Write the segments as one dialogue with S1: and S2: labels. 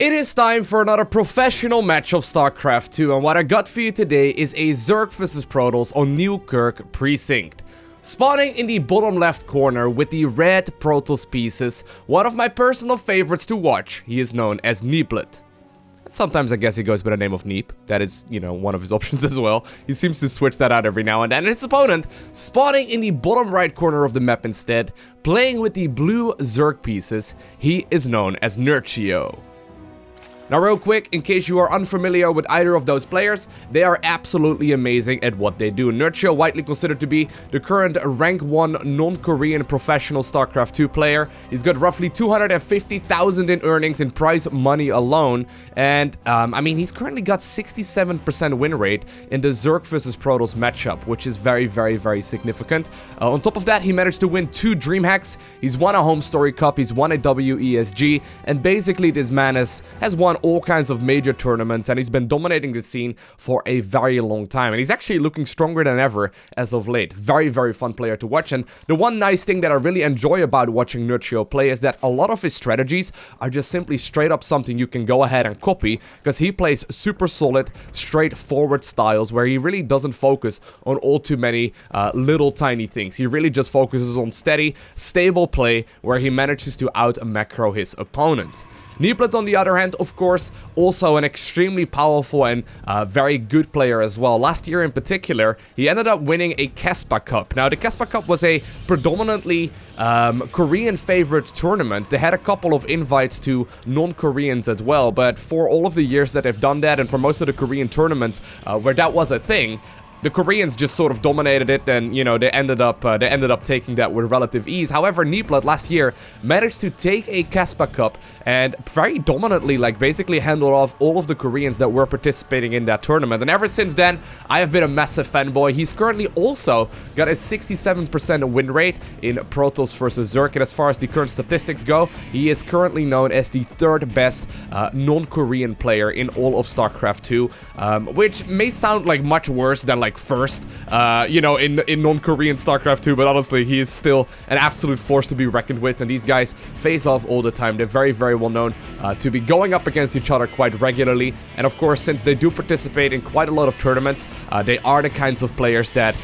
S1: It is time for another professional match of StarCraft 2, and what I got for you today is a Zerg vs Protoss on Newkirk Precinct. Spawning in the bottom left corner with the red Protoss pieces, one of my personal favorites to watch. He is known as Neeblet. Sometimes I guess he goes by the name of Neeb. That is, you know, one of his options as well. He seems to switch that out every now and then. And his opponent, spawning in the bottom right corner of the map instead, playing with the blue Zerg pieces, he is known as Nerchio. Now real quick, in case you are unfamiliar with either of those players, they are absolutely amazing at what they do. Nerchio, widely considered to be the current rank 1 non-Korean professional StarCraft 2 player. He's got roughly 250,000 in earnings in prize money alone. And, I mean, he's currently got 67% win rate in the Zerg vs Protoss matchup, which is very, very, very significant. On top of that, he managed to win 2 DreamHacks. He's won a Home Story Cup, he's won a WESG, and basically this man has won all kinds of major tournaments, and he's been dominating the scene for a very long time, and he's actually looking stronger than ever as of late. Very, very fun player to watch, and the one nice thing that I really enjoy about watching Nerchio play is that a lot of his strategies are just simply straight up something you can go ahead and copy, because he plays super solid, straightforward styles where he really doesn't focus on all too many little tiny things. He really just focuses on steady, stable play where he manages to out-macro his opponent. Neeblet, on the other hand, of course, also an extremely powerful and very good player as well. Last year in particular, he ended up winning a Kespa Cup. Now, the Kespa Cup was a predominantly Korean favorite tournament. They had a couple of invites to non-Koreans as well, but for all of the years that they've done that, and for most of the Korean tournaments where that was a thing, the Koreans just sort of dominated it, and, you know, they ended up taking that with relative ease. However, Neeblet last year managed to take a Kespa Cup and very dominantly, like, basically handle off all of the Koreans that were participating in that tournament. And ever since then, I have been a massive fanboy. He's currently also got a 67% win rate in Protoss versus Zerg, and as far as the current statistics go, he is currently known as the third best non-Korean player in all of StarCraft 2, which may sound like much worse than, like, first, you know, in non-Korean StarCraft 2, but honestly, he is still an absolute force to be reckoned with, and these guys face off all the time. They're very, very well known to be going up against each other quite regularly, and of course, since they do participate in quite a lot of tournaments, they are the kinds of players that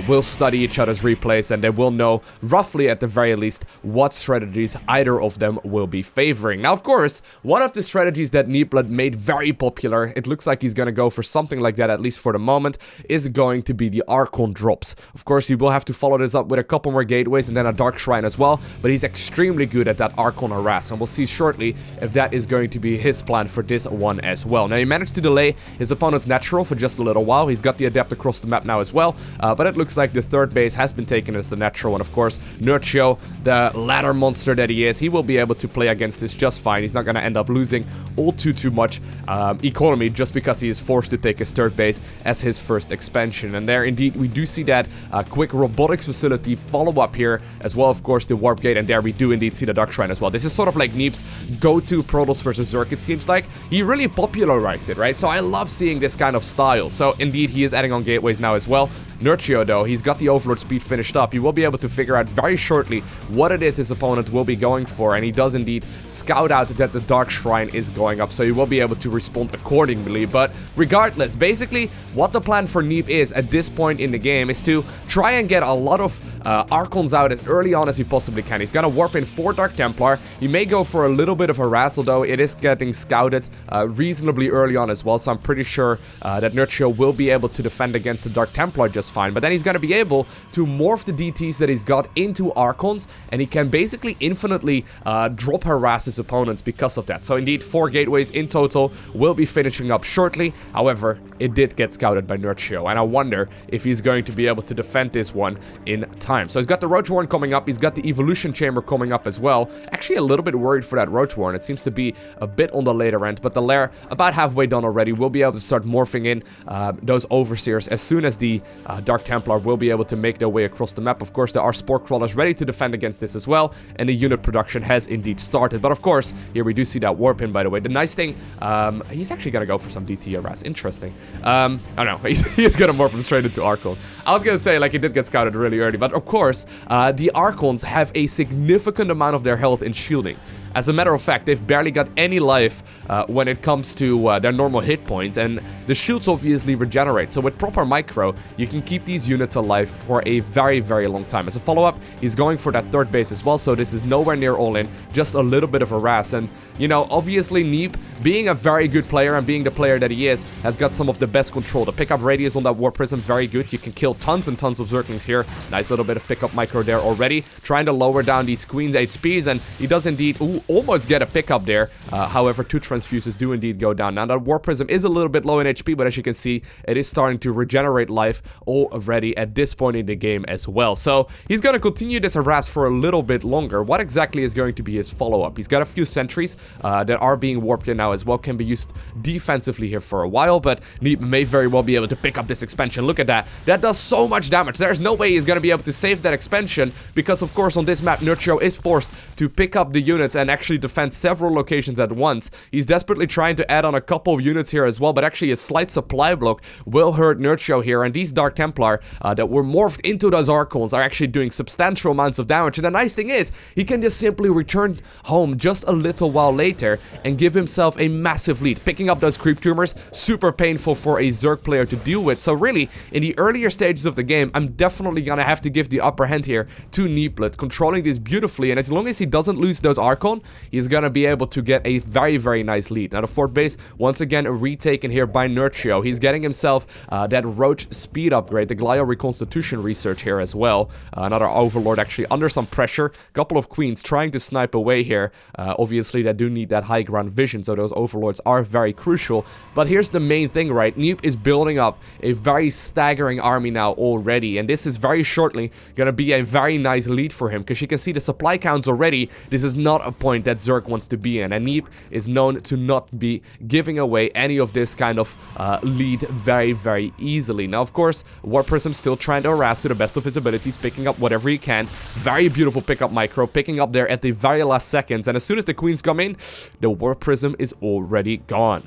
S1: will study each other's replays, and they will know, roughly at the very least, what strategies either of them will be favoring. Now, of course, one of the strategies that Neeblet made very popular, it looks like he's gonna go for something like that, at least for the moment, is going to be the Archon drops. Of course, he will have to follow this up with a couple more gateways and then a Dark Shrine as well, but he's extremely good at that Archon Harass, and we'll see shortly if that is going to be his plan for this one as well. Now, he managed to delay his opponent's natural for just a little while. He's got the adept across the map now as well, but it looks like the third base has been taken as the natural, and of course, Nerchio, the ladder monster that he is, he will be able to play against this just fine. He's not going to end up losing all too much economy just because he is forced to take his third base as his first expansion. And there, indeed, we do see that quick robotics facility follow-up here, as well, of course, the warp gate, and there we do indeed see the Dark Shrine as well. This is sort of like Neeb's go-to Protoss versus Zerg, it seems like. He really popularized it, right? So I love seeing this kind of style. So, indeed, he is adding on gateways now as well. Nerchio, though, he's got the Overlord speed finished up. You will be able to figure out very shortly what it is his opponent will be going for, and he does indeed scout out that the Dark Shrine is going up, so you will be able to respond accordingly. But regardless, basically, what the plan for Neeb is at this point in the game is to try and get a lot of Archons out as early on as he possibly can. He's gonna warp in 4 Dark Templar. He may go for a little bit of harass, although it is getting scouted reasonably early on as well, so I'm pretty sure that Nerchio will be able to defend against the Dark Templar just fine. But then he's going to be able to morph the DTs that he's got into Archons, and he can basically infinitely drop harass his opponents because of that. So indeed, 4 gateways in total will be finishing up shortly. However, it did get scouted by Nerchio, and I wonder if he's going to be able to defend this one in time. So he's got the Roach Warren coming up, he's got the Evolution Chamber coming up as well. Actually, a little bit worried for that Roach Warren. It seems to be a bit on the later end, but the lair about halfway done already. We'll be able to start morphing in those Overseers as soon as the Dark Templar will be able to make their way across the map. Of course, there are Spore Crawlers ready to defend against this as well, and the unit production has indeed started. But of course, here we do see that Warp in, by the way. The nice thing, he's actually gonna go for some DT harass. Interesting. I don't know, he's gonna morph him straight into Archon. I was gonna say, like, he did get scouted really early, but of course, the Archons have a significant amount of their health in shielding. As a matter of fact, they've barely got any life when it comes to their normal hit points, and the shields obviously regenerate. So with proper micro, you can keep these units alive for a very, very long time. As a follow-up, he's going for that third base as well, so this is nowhere near all-in, just a little bit of a harass. And, you know, obviously Neeb, being a very good player and being the player that he is, has got some of the best control. The pickup radius on that Warp Prism, very good. You can kill tons and tons of Zerglings here. Nice little bit of pickup micro there already. Trying to lower down these Queen's HPs, and he does indeed almost get a pickup there. However, 2 transfuses do indeed go down. Now, that Warp Prism is a little bit low in HP, but as you can see, it is starting to regenerate life already at this point in the game as well. So, he's going to continue this harass for a little bit longer. What exactly is going to be his follow-up? He's got a few sentries that are being warped in now as well, can be used defensively here for a while, but Neeb may very well be able to pick up this expansion. Look at that. That does so much damage. There's no way he's going to be able to save that expansion because, of course, on this map, Nerchio is forced to pick up the units and actually defend several locations at once. He's desperately trying to add on a couple of units here as well, but actually a slight supply block will hurt Nerchio here, and these Dark Templar that were morphed into those Archons are actually doing substantial amounts of damage. And the nice thing is, he can just simply return home just a little while later and give himself a massive lead. Picking up those creep tumors, super painful for a Zerg player to deal with. So really, in the earlier stages of the game, I'm definitely gonna have to give the upper hand here to Neeblet, controlling this beautifully, and as long as he doesn't lose those Archon, he's gonna be able to get a very, very nice lead. Now the fourth base, once again, retaken here by Nerchio. He's getting himself that Roach speed upgrade, the Glio Reconstitution research here as well. Another Overlord actually under some pressure. Couple of Queens trying to snipe away here. Obviously, they do need that high ground vision, so those Overlords are very crucial. But here's the main thing, right? Neeb is building up a very staggering army now already, and this is very shortly gonna be a very nice lead for him, because you can see the supply counts already. This is not a point that Zerg wants to be in, and Neeb is known to not be giving away any of this kind of lead very, very easily. Now, of course, Warp Prism still trying to harass to the best of his abilities, picking up whatever he can. Very beautiful pickup micro, picking up there at the very last seconds, and as soon as the Queens come in, the Warp Prism is already gone.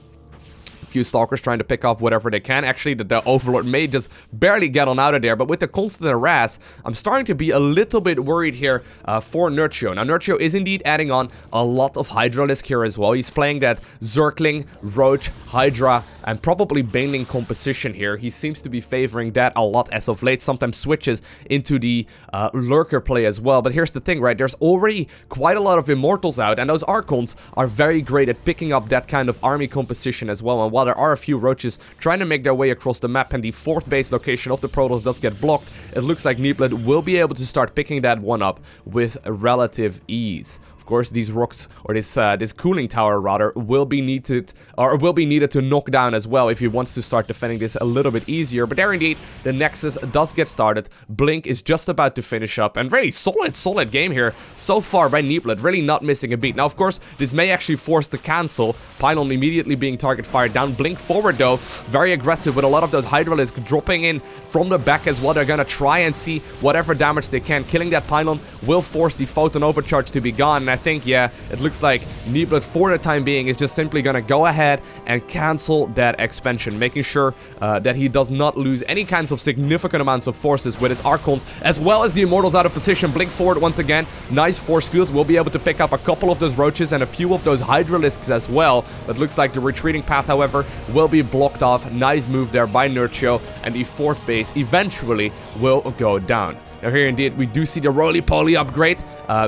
S1: Few Stalkers trying to pick off whatever they can. Actually, the Overlord may just barely get on out of there, but with the constant harass, I'm starting to be a little bit worried here for Nerchio. Now, Nerchio is indeed adding on a lot of Hydralisk here as well. He's playing that Zergling, Roach, Hydra, and probably Baneling composition here. He seems to be favoring that a lot as of late, sometimes switches into the Lurker play as well. But here's the thing, right? There's already quite a lot of Immortals out, and those Archons are very great at picking up that kind of army composition as well. And while there are a few Roaches trying to make their way across the map and the fourth base location of the Protoss does get blocked, it looks like Neeblet will be able to start picking that one up with relative ease. Of course, these rocks, or this cooling tower rather, will be needed to knock down as well if he wants to start defending this a little bit easier. But there indeed, the Nexus does get started. Blink is just about to finish up, and really solid game here so far by Neeblet, really not missing a beat. Now, of course, this may actually force the cancel. Pylon immediately being target fired down. Blink forward though, very aggressive with a lot of those Hydralisk dropping in from the back as well. They're gonna try and see whatever damage they can. Killing that Pylon will force the Photon Overcharge to be gone, and I think, yeah, it looks like Neeblet for the time being is just simply gonna go ahead and cancel that expansion, making sure that he does not lose any kinds of significant amounts of forces with his Archons, as well as the Immortals out of position. Blink forward once again, nice force fields, will be able to pick up a couple of those Roaches and a few of those Hydralisks as well. It looks like the retreating path, however, will be blocked off. Nice move there by Nerchio, and the fourth base eventually will go down. Now here indeed, we do see the roly-poly upgrade,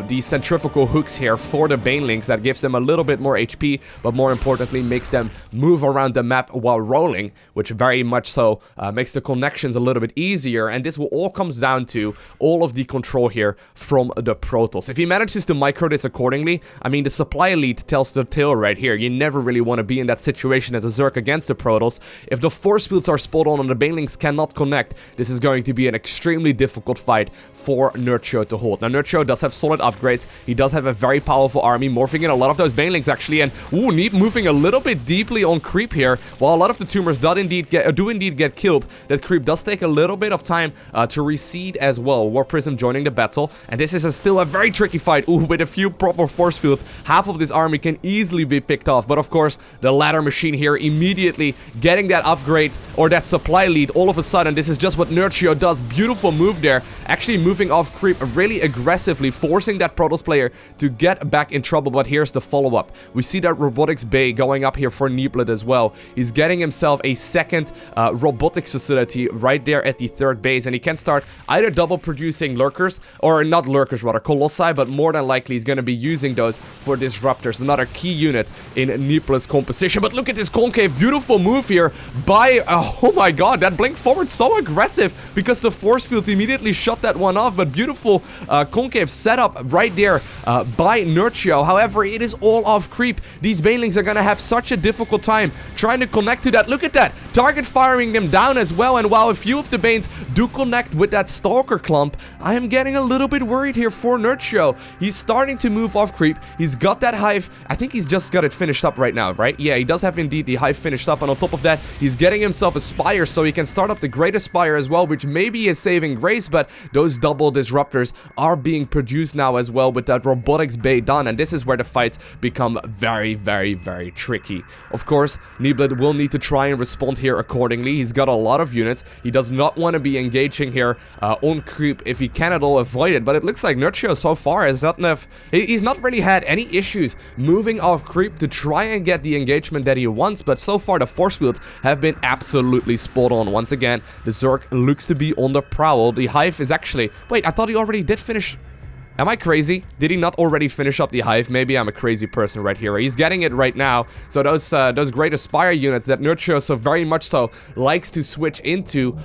S1: the centrifugal hooks here for the Banelings that gives them a little bit more HP, but more importantly makes them move around the map while rolling, which very much so makes the connections a little bit easier, and this will all comes down to all of the control here from the Protoss. If he manages to micro this accordingly, I mean, the supply lead tells the tale right here. You never really want to be in that situation as a Zerg against the Protoss. If the force fields are spot on and the Banelings cannot connect, this is going to be an extremely difficult fight for Nerchio to hold. Now, Nerchio does have solid upgrades. He does have a very powerful army, morphing in a lot of those Banelings actually, and Neeb moving a little bit deeply on creep here. While a lot of the tumors do indeed get killed, that creep does take a little bit of time to recede as well. Warp Prism joining the battle, and this is still a very tricky fight. With a few proper force fields, half of this army can easily be picked off. But of course, the ladder machine here immediately getting that upgrade or that supply lead all of a sudden. This is just what Nerchio does. Beautiful move there, actually moving off creep really aggressively, forcing that Protoss player to get back in trouble. But here's the follow-up. We see that robotics bay going up here for Neeb as well. He's getting himself a second robotics facility right there at the third base, and he can start either double producing lurkers, or not lurkers rather, colossi, but more than likely he's going to be using those for disruptors, another key unit in Neeb's composition. But look at this concave, beautiful move here by, oh my god, that blink forward so aggressive, because the force fields immediately shut that one off. But beautiful concave setup right there by Nerchio. However, it is all off creep. These banelings are going to have such a difficult time trying to connect to that. Look at that, target firing them down as well. And while a few of the banes do connect with that stalker clump, I am getting a little bit worried here for Nerchio. He's starting to move off creep. He's got that hive. I think he's just got it finished up right now, right? Yeah, he does have indeed the hive finished up, and on top of that, he's getting himself a spire so he can start up the greatest spire as well, which maybe is saving grace. But those double disruptors are being produced now as well with that robotics bay done, and this is where the fights become very, very, very tricky. Of course, Neeb will need to try and respond here accordingly. He's got a lot of units. He does not want to be engaging here on creep if he can at all avoid it, but it looks like Nerchio so far has not he's not really had any issues moving off creep to try and get the engagement that he wants. But so far the force fields have been absolutely spot on. Once again, the Zerg looks to be on the prowl. The hive is actually, wait, I thought he already did finish. Am I crazy? Did he not already finish up the hive? Maybe I'm a crazy person right here. He's getting it right now. So those great Aspire units that Nerchio so very much so likes to switch into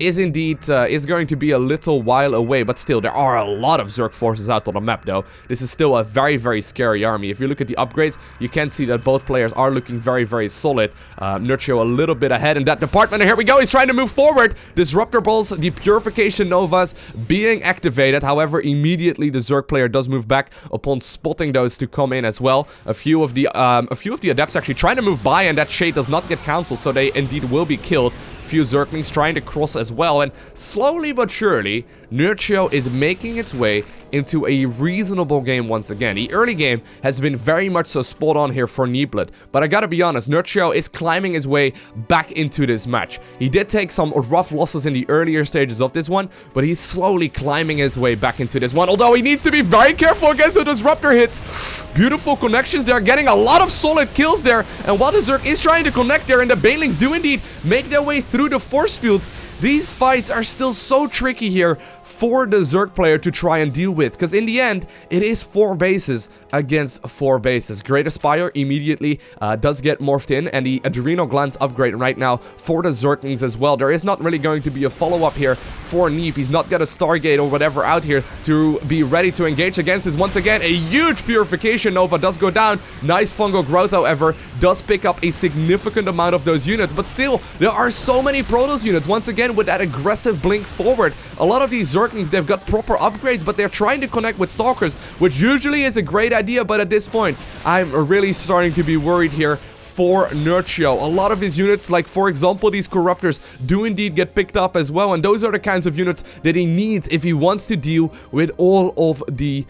S1: is going to be a little while away. But still, there are a lot of Zerg forces out on the map though. This is still a very, very scary army. If you look at the upgrades, you can see that both players are looking very, very solid. Nerchio a little bit ahead in that department. And here we go. He's trying to move forward. Disruptor balls, the Purification Novas being activated. However, immediately the Zerg player does move back upon spotting those to come in as well. A few of the adepts actually trying to move by, and that shade does not get cancelled, so they indeed will be killed. Few Zerglings trying to cross as well, and slowly but surely Nerchio is making its way into a reasonable game once again. The early game has been very much so spot on here for Neeb, but I gotta be honest, Nerchio is climbing his way back into this match. He did take some rough losses in the earlier stages of this one, but he's slowly climbing his way back into this one, although he needs to be very careful against the disruptor hits. Beautiful connections there, getting a lot of solid kills there, and while the Zerg is trying to connect there and the banelings do indeed make their way through the force fields, these fights are still so tricky here for the Zerg player to try and deal with, because in the end, it is 4 bases against 4 bases. Great Aspire immediately does get morphed in, and the Adrenal Glands upgrade right now for the Zerglings as well. There is not really going to be a follow-up here for Neeb. He's not got a Stargate or whatever out here to be ready to engage against this. Once again, a huge Purification Nova does go down. Nice Fungal Growth, however, does pick up a significant amount of those units, but still, there are so many Protoss units, once again, with that aggressive blink forward. A lot of these Zerglings, they've got proper upgrades, but they're trying to connect with Stalkers, which usually is a great idea, but at this point, I'm really starting to be worried here for Nerchio. A lot of his units, like for example these Corruptors, do indeed get picked up as well, and those are the kinds of units that he needs if he wants to deal with all of the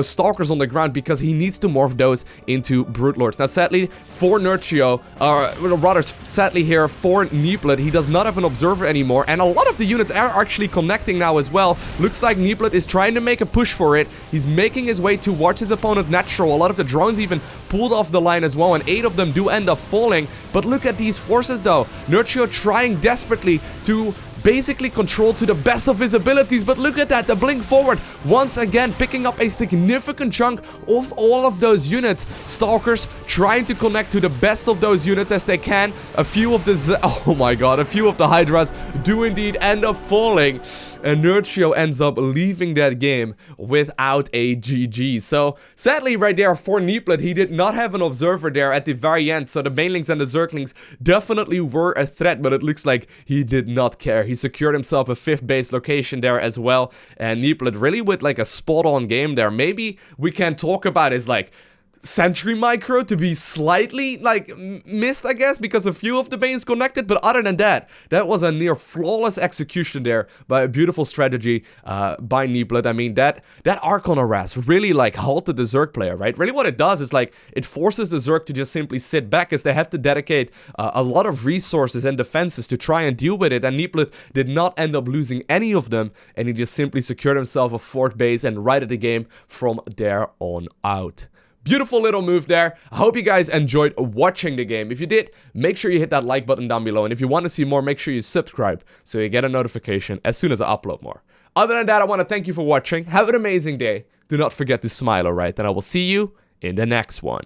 S1: Stalkers on the ground, because he needs to morph those into Brute Lords. Now sadly for Nerchio, rather sadly here for Neeb, he does not have an Observer anymore, and a lot of the units are actually connecting now as well. Looks like Neeb is trying to make a push for it. He's making his way towards his opponent's natural. A lot of the drones even pulled off the line as well, and 8 of them do end up falling. But look at these forces though. Nerchio trying desperately to basically control to the best of his abilities, but look at that, the blink forward once again picking up a significant chunk of all of those units. Stalkers trying to connect to the best of those units as they can. A few of the oh my god, a few of the Hydras do indeed end up falling, and Nerchio ends up leaving that game without a GG. So sadly right there for Neeb, he did not have an Observer there at the very end, so the Banelings and the Zerglings definitely were a threat, but it looks like he did not care. He secured himself a 5th base location there as well, and Neeb really with like a spot-on game there. Maybe we can talk about is like Sentry Micro to be slightly, like, missed, I guess, because a few of the Banes connected, but other than that, that was a near flawless execution there by a beautiful strategy by Neeb. I mean, that Archon Harass really, like, halted the Zerg player, right? Really what it does is, like, it forces the Zerg to just simply sit back as they have to dedicate a lot of resources and defenses to try and deal with it, and Neeb did not end up losing any of them, and he just simply secured himself a 4th base and righted the game from there on out. Beautiful little move there. I hope you guys enjoyed watching the game. If you did, make sure you hit that like button down below. And if you want to see more, make sure you subscribe so you get a notification as soon as I upload more. Other than that, I want to thank you for watching. Have an amazing day. Do not forget to smile, alright? And I will see you in the next one.